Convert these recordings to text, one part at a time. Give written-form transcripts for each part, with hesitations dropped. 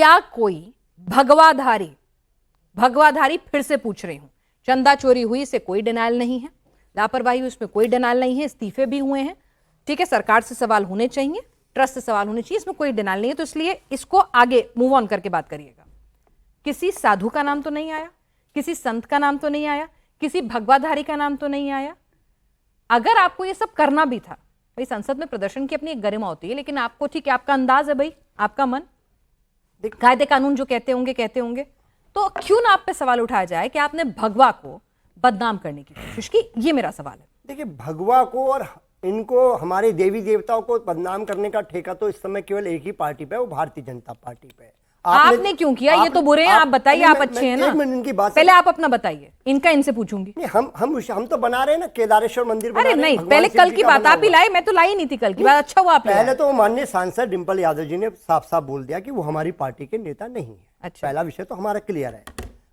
क्या कोई भगवाधारी फिर से पूछ रही हूं, चंदा चोरी हुई इसे कोई डिनाइल नहीं है, लापरवाही हुई उसमें कोई डिनाइल नहीं है, इस्तीफे भी हुए हैं, ठीक है, सरकार से सवाल होने चाहिए, ट्रस्ट से सवाल होने चाहिए, इसमें कोई डिनाइल नहीं है। तो इसलिए इसको आगे मूव ऑन करके बात करिएगा। किसी साधु का नाम तो नहीं आया, किसी संत का नाम तो नहीं आया, किसी भगवाधारी का नाम तो नहीं आया। अगर आपको ये सब करना भी था, भाई संसद में प्रदर्शन की अपनी एक गरिमा होती है, लेकिन आपको ठीक है, आपका अंदाज है भाई, आपका मन, कायदे कानून जो कहते होंगे, तो क्यों ना आप पे सवाल उठाया जाए कि आपने भगवा को बदनाम करने की कोशिश की। ये मेरा सवाल है। देखिए, भगवा को और इनको, हमारे देवी देवताओं को बदनाम करने का ठेका तो इस समय केवल एक ही पार्टी पे है, वो भारतीय जनता पार्टी पे है। आपने क्यों किया? ये तो बुरे हैं, आप बताइए, आप अच्छे हैं ना। एक मिनट इनकी बात, पहले आप अपना बताइए, इनका इनसे पूछूंगी। नहीं, हम तो बना रहे हैं ना, केदारेश्वर मंदिर बना अरे रहे हैं, नहीं, पहले कल की बात आप ही लाए, मैं तो लाई नहीं थी कल की बात। अच्छा हुआ आप पहले तो माननीय सांसद डिंपल यादव जी ने साफ साफ बोल दिया कि वो हमारी पार्टी के नेता नहीं है। अच्छा। पहला विषय तो हमारा क्लियर है।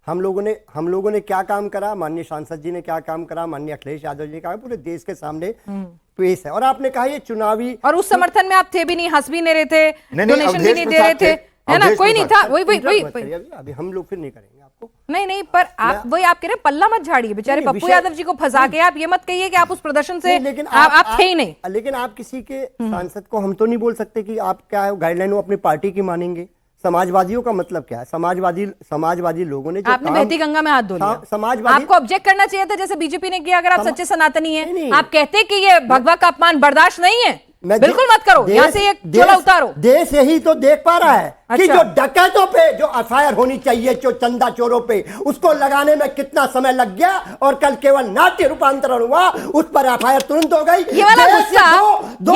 हम लोगों ने क्या काम करा, माननीय सांसद जी ने क्या काम करा, माननीय अखिलेश यादव जी ने कहा, पूरे देश के सामने पेश है। और आपने कहा ये चुनावी, और उस समर्थन में आप थे भी नहीं, हंस भी नहीं रहे थे, डोनेशन भी नहीं दे रहे थे, है ना, कोई नहीं था। वही अभी हम लोग फिर नहीं करेंगे आपको। नहीं, पर आप वही आप कह रहे पल्ला मत झाड़िए, बेचारे पप्पू यादव जी को फंसा के आप ये मत कहिए कि आप उस प्रदर्शन से आप थे ही नहीं। लेकिन आप किसी के सांसद को हम तो नहीं बोल सकते कि आप क्या है गाइडलाइन वो अपनी पार्टी की मानेंगे। समाजवादियों का मतलब क्या है? समाजवादी लोगों ने जो आपने बहती गंगा में हाथ धो लिया। समाजवादी, आपको ऑब्जेक्ट करना चाहिए था जैसे बीजेपी ने किया। अगर आप सच्चे सनातनी हैं, आप कहते कि ये भगवा का अपमान बर्दाश्त नहीं है, बिल्कुल मत करो, यहाँ से एक चोला उतारो। देश यही तो देख पा रहा है कि जो डकैतों पे जो एफआईआर होनी चाहिए, जो चंदा चोरों पे, उसको लगाने में कितना समय लग गया, और कल केवल नाट्य रूपांतरण हुआ, उस पर एफआईआर तुरंत हो गई। ये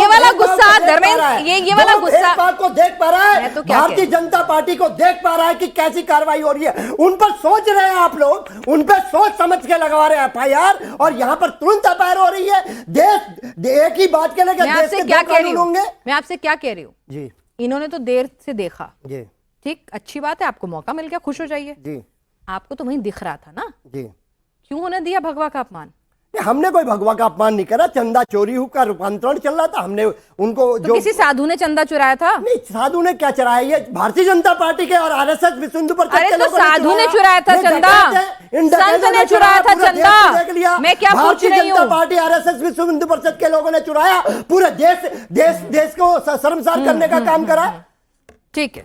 वाला गुस्सा धर्मेंद्र, ये वाला गुस्सा बात को देख पा रहा है, भारतीय जनता पार्टी को देख पा रहा है कि कैसी कार्रवाई हो रही है। उन पर सोच रहे हैं आप लोग, उन पर सोच समझ के लगवा रहे हैं एफआईआर, और यहाँ पर तुरंत एफआईआर हो रही है। देश एक ही बात के लिए, मैं आपसे क्या कह रही हूँ जी, इन्होंने तो देर से देखा जी, ठीक, अच्छी बात है, आपको मौका मिल गया, खुश हो जाइए जी। आपको तो वहीं दिख रहा था ना जी, क्यों होने दिया भगवा का अपमान? हमने कोई भगवा का अपमान नहीं करा, चंदा चोरी का रूपांतरण चल रहा था। हमने उनको तो जो किसी साधु ने चंदा चुराया था? नहीं, साधु ने क्या चुराया? ये भारतीय जनता पार्टी के और आरएसएस विश्व हिंदू परिषद अरे के तो लोगों साधु ने चुराया था चंदा, संत ने चुराया था चंदा। मैं क्या पूछ रही हूँ? भारतीय जनता पार्टी, आरएसएस, विश्व हिंदू परिषद के लोगों ने चुराया, पूरे देश को शर्मसार करने का काम करा। ठीक है।